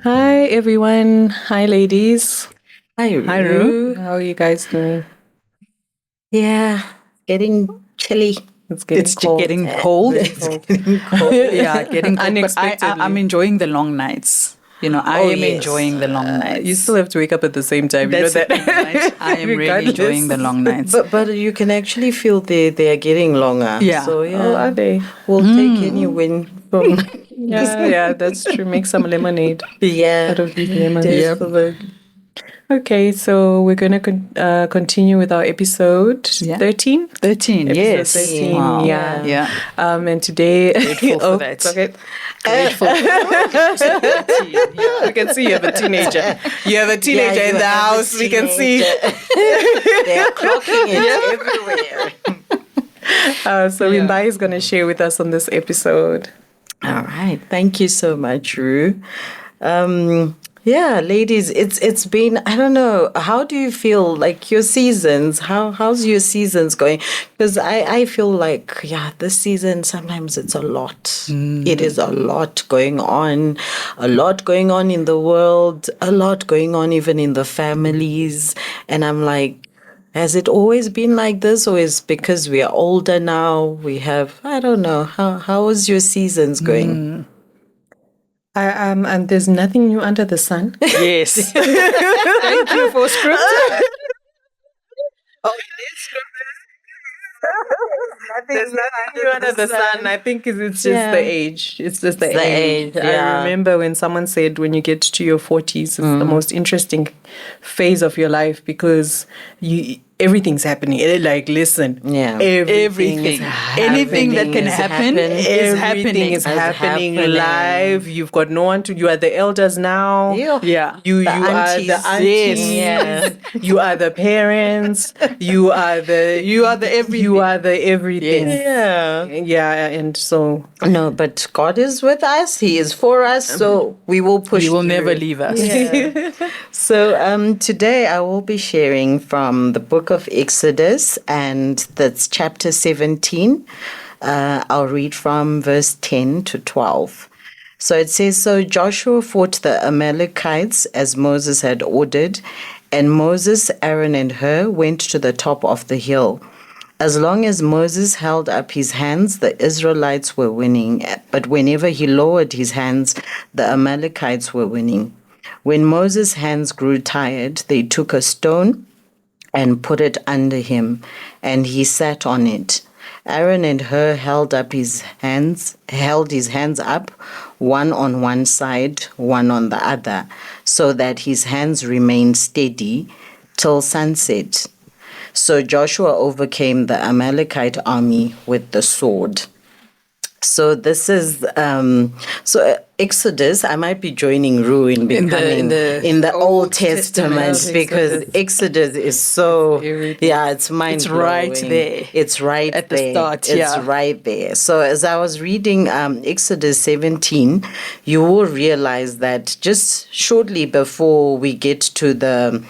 Hi, everyone. Hi, ladies. Hi, Hi, Ru. How are you guys doing? Yeah, getting chilly. It's getting cold. Getting cold. Very cold. Getting cold. Yeah, getting cold. But Unexpectedly. I'm enjoying the long nights. I Oh, am yes. enjoying the long nights. You still have to wake up at the same time. That's you know the thing, that. right? I am really enjoying the long nights. But you can actually feel they are getting longer. Yeah. So yeah, Oh, are they? we'll take any win from Yeah, that's true. Make some lemonade yeah. out of these lemons. Definitely. Okay, so we're going to continue with our episode 13. 13, Episode yes. 13, Wow. yeah. Yeah. And today... Grateful for that. Okay. Grateful. We can see you have a teenager. You have a teenager in the house. We can see. They're clocking it everywhere. So Wimbai is going to share with us on this episode. All right. Thank you so much, Ru. Yeah, ladies, it's been, I don't know, how do you feel like your seasons? How's your seasons going? Because I feel like, this season sometimes it's a lot. It is a lot going on in the world, a lot going on even in the families. And I'm like, has it always been like this, or is because we are older now? We have, I don't know, how is your seasons going? And there's nothing new under the sun. Yes. Thank you for script. There's nothing new under the sun. I think it's just the age. It's just the age. yeah. I remember when someone said when you get to your 40s, it's the most interesting phase of your life because everything's happening. Like, listen, everything is Anything that can happen is happening. Everything is happening live. You've got no one to. You are the elders now. Yeah. You are the aunties. Yes. You are the parents. You are the everything. You are the everything. Yeah, and so No, but God is with us. He is for us. So we will push. He will through. never leave us. So today I will be sharing from the book of Exodus, and that's chapter 17. I'll read from verse 10 to 12. So it says, So Joshua fought the Amalekites as Moses had ordered, and Moses, Aaron, and Hur went to the top of the hill. As long as Moses held up his hands, the Israelites were winning, but whenever he lowered his hands, the Amalekites were winning. When Moses' hands grew tired, they took a stone and put it under him, and he sat on it. Aaron and Hur held his hands up, one on one side, one on the other, so that his hands remained steady till sunset. So Joshua overcame the Amalekite army with the sword. So this is Exodus. I might be joining Ru in becoming in the Old Testament because Exodus is so it's mind It's blowing. right there. It's right at the there. start. It's right there. So as I was reading Exodus 17, you will realize that just shortly before we get to the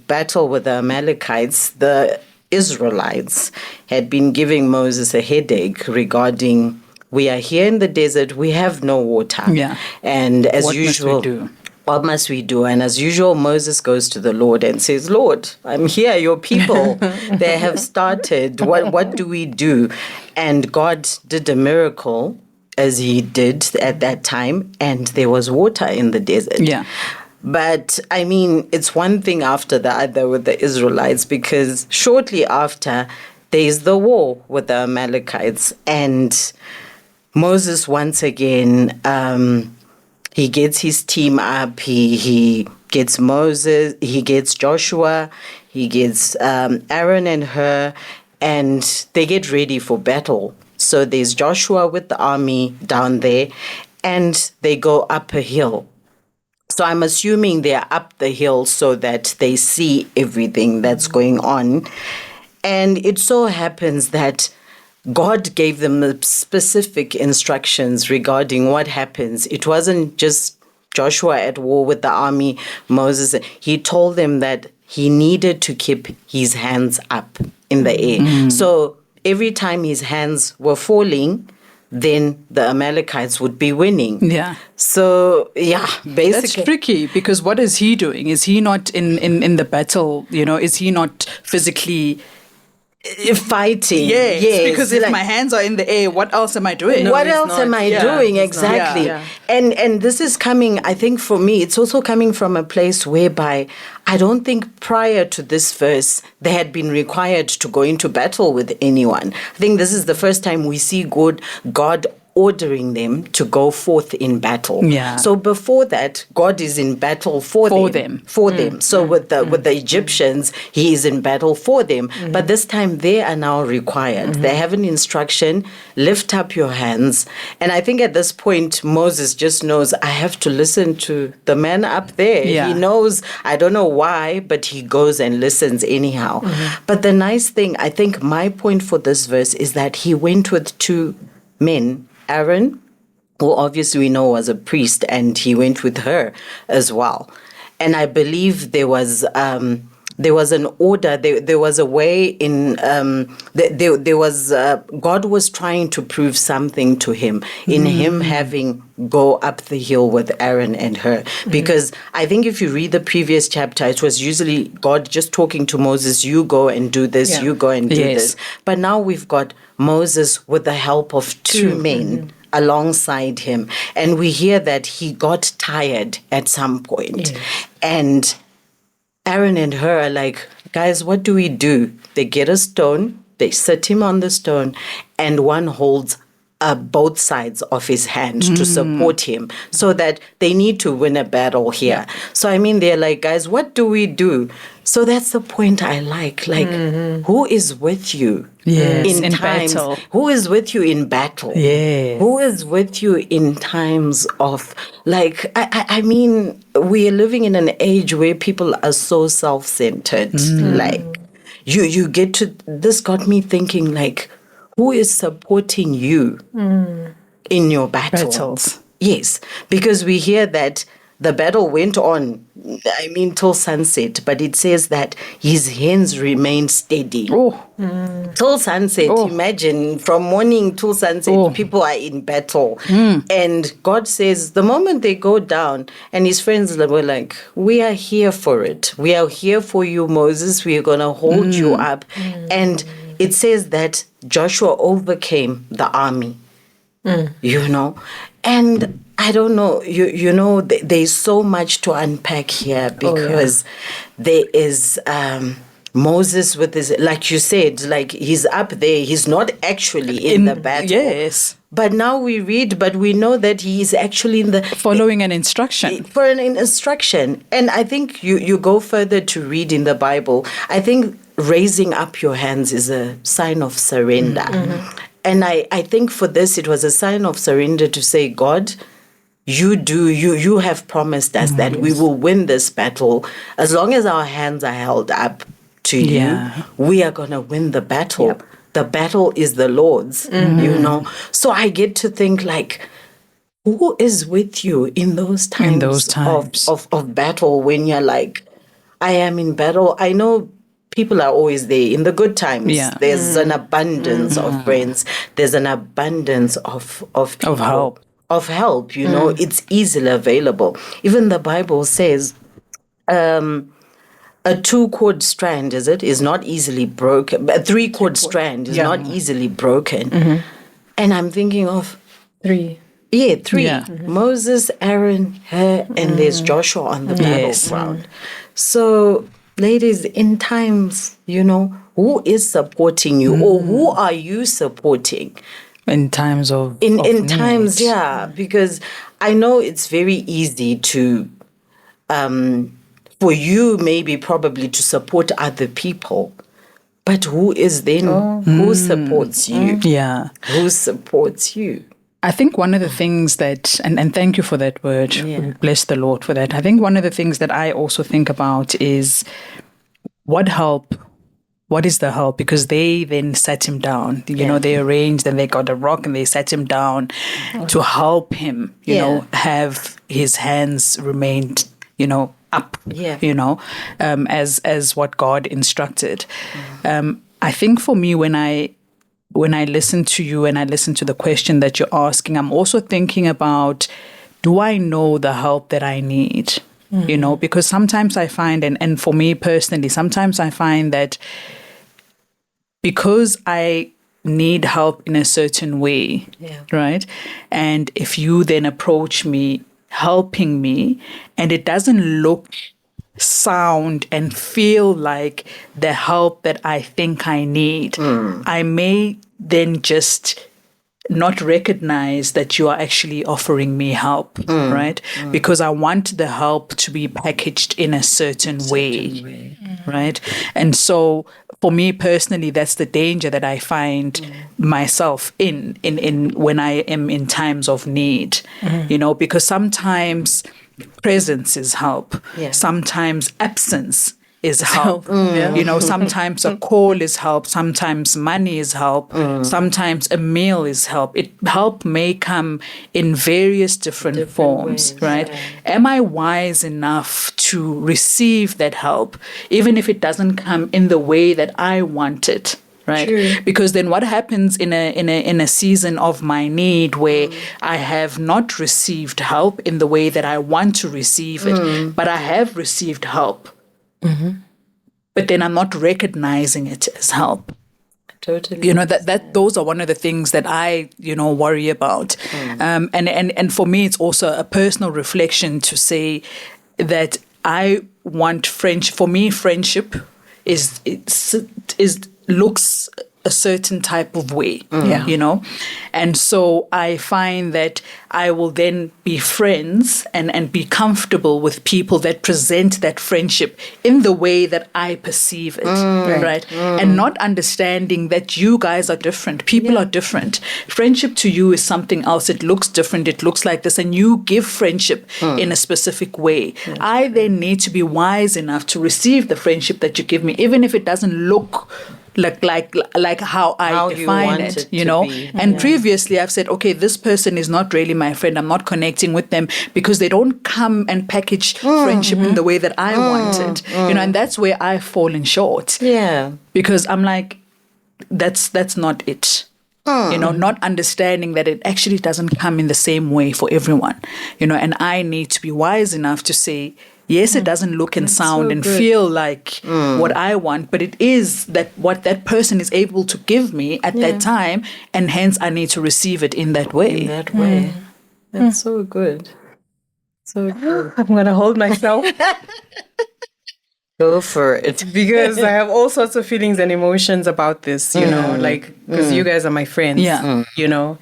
battle with the Amalekites, the Israelites had been giving Moses a headache regarding, we are here in the desert, we have no water. Yeah. And as What usual, must we do? What must we do? And as usual, Moses goes to the Lord and says, Lord, I'm here, your people, they have started. What do we do? And God did a miracle, as he did at that time, and there was water in the desert. Yeah. But I mean, it's one thing after the other with the Israelites, because shortly after, there's the war with the Amalekites. And Moses, once again, he gets his team up. He gets Moses, he gets Joshua, he gets Aaron and Hur, and they get ready for battle. So there's Joshua with the army down there, and they go up a hill. So I'm assuming they're up the hill so that they see everything that's going on. And it so happens that God gave them the specific instructions regarding what happens. It wasn't just Joshua at war with the army, Moses. He told them that he needed to keep his hands up in the air. So every time his hands were falling, then the Amalekites would be winning. Yeah. So, yeah, basically. That's tricky, because what is he doing? Is he not in the battle? Is he not physically fighting? Yes, because if my hands are in the air, what else am I doing? What else am I doing? Exactly. Yeah. And this is coming, I think for me, it's also coming from a place whereby I don't think prior to this verse, they had been required to go into battle with anyone. I think this is the first time we see God ordering them to go forth in battle. Yeah. So before that, God is in battle for them. So with the Egyptians, he is in battle for them. But this time they are now required. They have an instruction, lift up your hands. And I think at this point, Moses just knows, I have to listen to the man up there. Yeah. He knows, I don't know why, but he goes and listens anyhow. But the nice thing, I think my point for this verse is that he went with two men, Aaron, who obviously we know was a priest, and he went with her as well. And I believe there was an order. There was a way in. There was God was trying to prove something to him in him having go up the hill with Aaron and her. Because I think if you read the previous chapter, it was usually God just talking to Moses. You go and do this. You go and do this. But now we've got Moses with the help of two men alongside him. And we hear that he got tired at some point. And Aaron and her are like, guys, what do we do? They get a stone, they sit him on the stone, and one holds both sides of his hand to support him, so that they need to win a battle here. So, I mean, they're like, guys, what do we do? So that's the point I like. Like, who is with you in times? Battle? Who is with you in battle? Yeah. Who is with you in times of, like, I mean, we are living in an age where people are so self-centered. Like, you get to, this got me thinking, like, who is supporting you in your battles? Yes, because we hear that the battle went on, I mean, till sunset, but it says that his hands remained steady. Till sunset, imagine, from morning till sunset, people are in battle. And God says, the moment they go down, and his friends were like, we are here for it. We are here for you, Moses. We are going to hold you up. And it says that Joshua overcame the army, and I don't know, there's so much to unpack here, because there is Moses with his, like you said, like he's up there, he's not actually in the battle. Yes. But now we read, but we know that he is actually in the... Following an instruction. For an instruction. And I think you go further to read in the Bible. I think raising up your hands is a sign of surrender. And I think for this, it was a sign of surrender to say, God, you have promised us that we will win this battle. As long as our hands are held up to you, we are going to win the battle. The battle is the Lord's, So I get to think, like, who is with you in those times, of battle, when you're like, I am in battle? I know people are always there in the good times. There's an abundance of friends. There's an abundance of people. Of help, it's easily available. Even the Bible says, a 2-cord strand, is not easily broken. A 3-cord strand is not easily broken. And I'm thinking of 3. Yeah, 3. Moses, Aaron, her, and there's Joshua on the battleground. So, ladies, in times, who is supporting you, or who are you supporting? In times of in times, because I know it's very easy to, for you maybe probably to support other people, but who is then, who supports you? Who supports you? I think one of the things that, and thank you for that word, bless the Lord for that. I think one of the things that I also think about is what is the help? Because they then sat him down, they arranged and they got a rock and they sat him down to help him, have his hands remained, up, as what God instructed. I think for me, when I when I listen to you and I listen to the question that you're asking, I'm also thinking about, do I know the help that I need? You know, because sometimes I find, and for me personally, sometimes I find that because I need help in a certain way, right? And if you then approach me helping me and it doesn't look, sound and feel like the help that I think I need, I may then just not recognize that you are actually offering me help, right? Because I want the help to be packaged in a certain way, right? And so for me personally, that's the danger that I find myself in when I am in times of need, you know, because sometimes presence is help. Sometimes absence is help. You know, sometimes a call is help. Sometimes money is help. Sometimes a meal is help. Help may come in various different forms, right? Am I wise enough to receive that help, even if it doesn't come in the way that I want it? Right. True. Because then what happens in a season of my need where I have not received help in the way that I want to receive it, but I have received help. But then I'm not recognizing it as help. Totally. You know, that those are one of the things that I, you know, worry about. And for me, it's also a personal reflection to say that I want friendship. For me, friendship is looks a certain type of way, you know? And so I find that I will then be friends and be comfortable with people that present that friendship in the way that I perceive it, right? And not understanding that you guys are different. People are different. Friendship to you is something else. It looks different. It looks like this. And you give friendship in a specific way. I then need to be wise enough to receive the friendship that you give me, even if it doesn't look like how I define it, you know. And previously I've said, okay, this person is not really my friend. I'm not connecting with them because they don't come and package friendship in the way that I want it, you know. And that's where I've fallen short. Because I'm like, that's not it. You know, not understanding that it actually doesn't come in the same way for everyone, you know. And I need to be wise enough to say, yes, it doesn't look and sound and feel like what I want, but it is that what that person is able to give me at that time, and hence I need to receive it in that way. That's so good. So good. I'm going to hold myself. Go for it. Because I have all sorts of feelings and emotions about this, you know, like, because you guys are my friends, you know.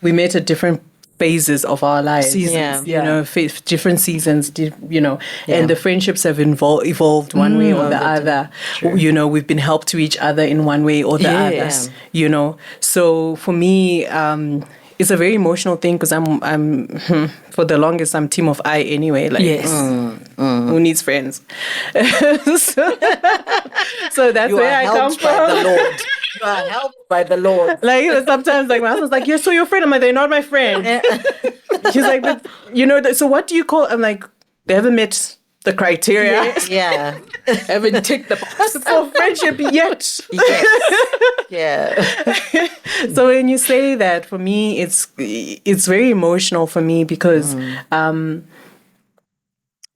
We met at different phases of our lives, seasons, you know, different seasons, you know, and the friendships have evolved one way or the other. You know, we've been helped to each other in one way or the other, you know. So for me, it's a very emotional thing because I'm for the longest I'm team of I anyway. Like, who needs friends? So that's where I come from. The Lord. You are helped by the Lord. Like, you know, sometimes like my husband's like, "You're so your friend." I'm like, "They're not my friend." She's like, "But you know, so what do you call?" I'm like, "They haven't met the criteria. Haven't ticked the box for friendship yet." So when you say that, for me, it's very emotional for me because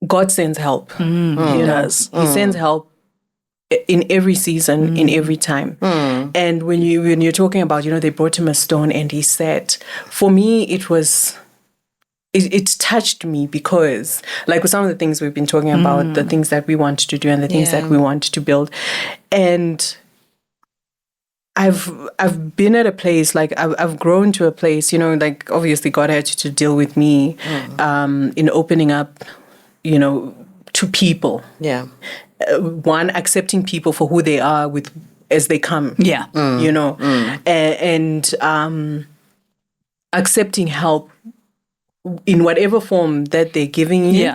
God sends help. He does. He sends help in every season, in every time. And when you're talking about, you know, they brought him a stone and he sat. For me, it touched me because, like, with some of the things we've been talking about, the things that we want to do and the things that we want to build, and I've been at a place, like I've grown to a place, you know, like obviously God had to deal with me in opening up, you know, to people. One, accepting people for who they are as they come. You know, and accepting help in whatever form that they're giving you,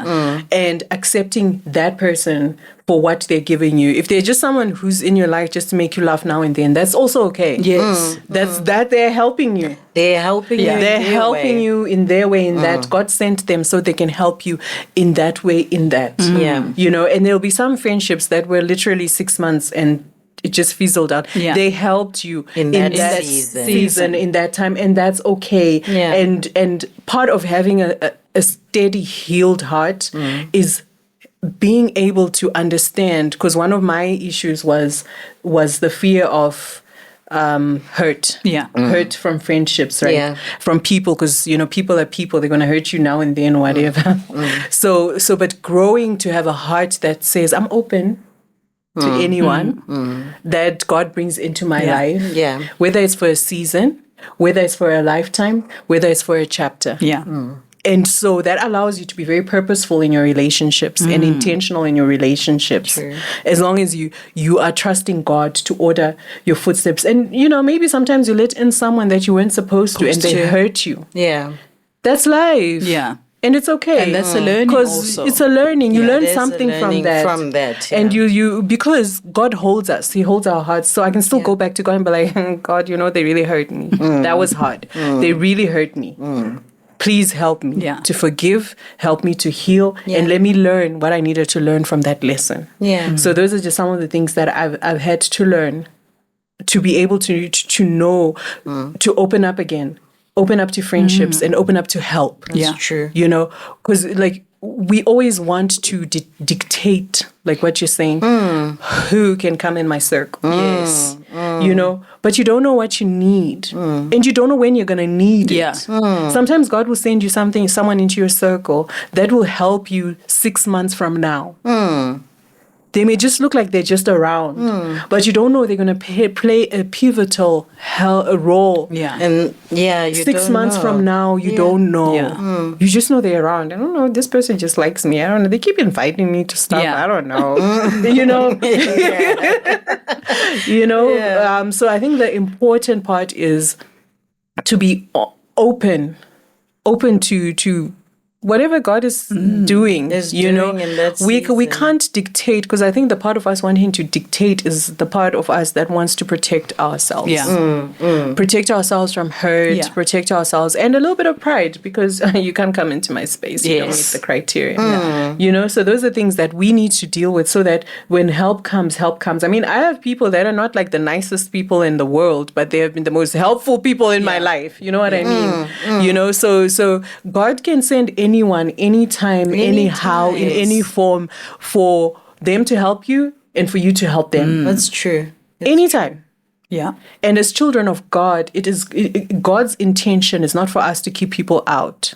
and accepting that person for what they're giving you. If they're just someone who's in your life just to make you laugh now and then, that's also okay. That's that they're helping you. They're helping you. They're helping you in their way, in that God sent them so they can help you in that way, in that. You know, and there'll be some friendships that were literally 6 months and it just fizzled out. Yeah. They helped you In that season. in that time, and that's okay. Yeah. And part of having a steady, healed heart is being able to understand, because one of my issues was the fear of hurt. Yeah. Hurt from friendships, right? Yeah. From people, because people are people, they're going to hurt you now and then, whatever. So but growing to have a heart that says, I'm open to anyone that God brings into my life. Yeah. Whether it's for a season, whether it's for a lifetime, whether it's for a chapter. Yeah. And so that allows you to be very purposeful in your relationships and intentional in your relationships. True. As long as you are trusting God to order your footsteps. And, maybe sometimes you let in someone that you weren't supposed to and they hurt you. Yeah. That's life. Yeah. And it's okay. And that's a learning Because also. it's a learning. You learn there's a something learning from that. yeah. And you because God holds us. He holds our hearts. So I can still go back to God and be like, God, they really hurt me. That was hard. They really hurt me. Please help me to forgive, help me to heal, and let me learn what I needed to learn from that lesson. Yeah. So those are just some of the things that I've had to learn to be able to know, to open up again, open up to friendships and open up to help. That's true. Because we always want to dictate, like what you're saying, who can come in my circle. Yes. But you don't know what you need. And you don't know when you're going to need Yeah. it. Sometimes God will send you someone into your circle that will help you 6 months from now. They may just look like they're just around, but you don't know they're going to play a pivotal role. Yeah. And you 6 don't months know. from now, you don't know. Yeah. You just know they're around. I don't know. This person just likes me. I don't know. They keep inviting me to stuff. Yeah. I don't know. So I think the important part is to be open to whatever God is doing, in that we season. can't dictate, because I think the part of us wanting to dictate is the part of us that wants to protect ourselves. Yeah. Protect ourselves from hurt, Yeah. protect ourselves, and a little bit of pride, because you can't come into my space. You don't meet Yes. the criteria. So those are things that we need to deal with, so that when help comes. I mean, I have people that are not like the nicest people in the world, but they have been the most helpful people in my life. You know what I mean? So God can send anyone, anytime, anyhow, in any form, for them to help you and for you to help them. That's true. Anytime. Yeah. And as children of God, God's intention is not for us to keep people out.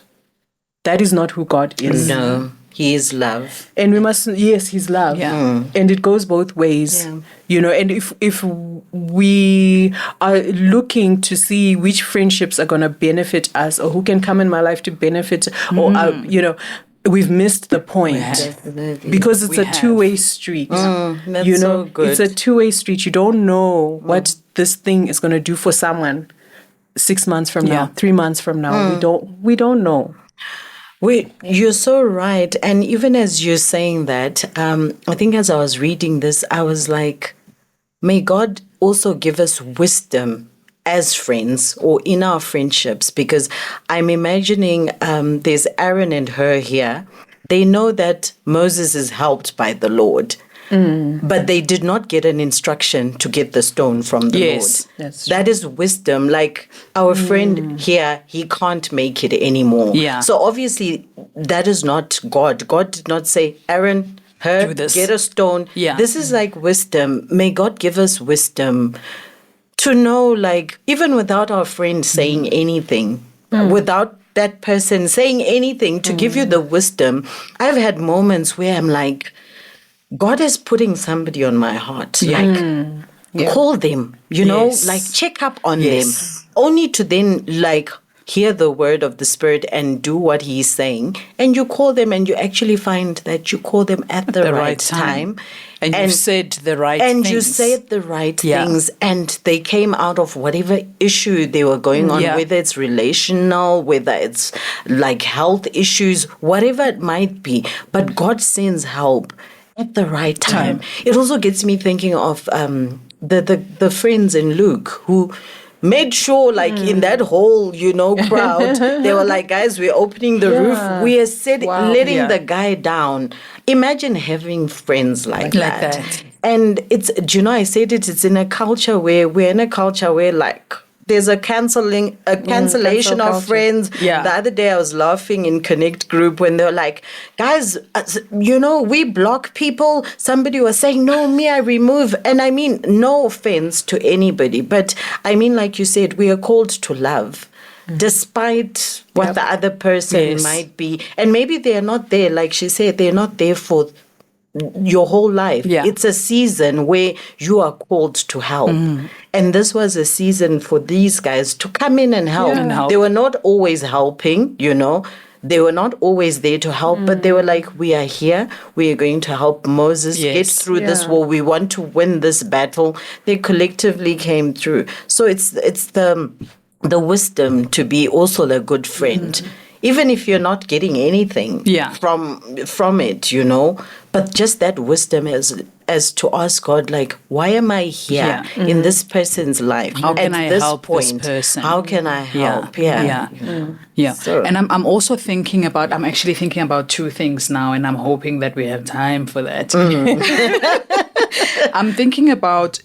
That is not who God is. No, He is love. And we must, He's love. Yeah. And it goes both ways. Yeah. And if we are looking to see which friendships are going to benefit us, or who can come in my life to benefit, or, we've missed the point. Definitely. Because it's We a have. two-way street. That's so good. It's a two-way street. You don't know what this thing is going to do for someone 6 months from now, 3 months from now. We don't know. Wait, you're so right. And even as you're saying that, I think as I was reading this, I was like, may God also give us wisdom as friends or in our friendships, because I'm imagining there's Aaron and Hur here. They know that Moses is helped by the Lord. But they did not get an instruction to get the stone from the Yes, Lord. that's true. That is wisdom. Like our friend here, he can't make it anymore. Yeah. So obviously that is not God. God did not say, Aaron, Do this. get a stone. Yeah. This is like wisdom. May God give us wisdom to know, like, even without our friend saying anything, without that person saying anything, to give you the wisdom. I've had moments where I'm like, God is putting somebody on my heart. Like, call them, Yes. like check up on Yes. them. Only to then, like, hear the word of the Spirit and do what He's saying. And you call them, and you actually find that you call them at the right time. And you've said the right and things. you said the right Yeah. things, and they came out of whatever issue they were going on, Yeah. whether it's relational, whether it's like health issues, whatever it might be. But God sends help at the right time. It also gets me thinking of the friends in Luke who made sure, like, in that whole, crowd, they were like, guys, we're opening the roof. We are letting the guy down. Imagine having friends like that. And it's, I said it's in a culture where like, there's a cancellation of friends. Yeah. The other day I was laughing in Connect group when they were like, guys, we block people. Somebody was saying, no, me, I remove. And I mean, no offense to anybody, but I mean, like you said, we are called to love. Despite what the other person might be. And maybe they're not there, like she said, they're not there for your whole life. Yeah. It's a season where you are called to help. And this was a season for these guys to come in and help. They were not always helping, They were not always there to help, but they were like, we are here. We are going to help Moses get through this war. We want to win this battle. They collectively came through. So it's the wisdom to be also a good friend. Even if you're not getting anything from it, but just that wisdom as to ask God, like, why am I here in this person's life? How can I help this person? How can I help? So. And I'm actually thinking about two things now, and I'm hoping that we have time for that. I'm thinking about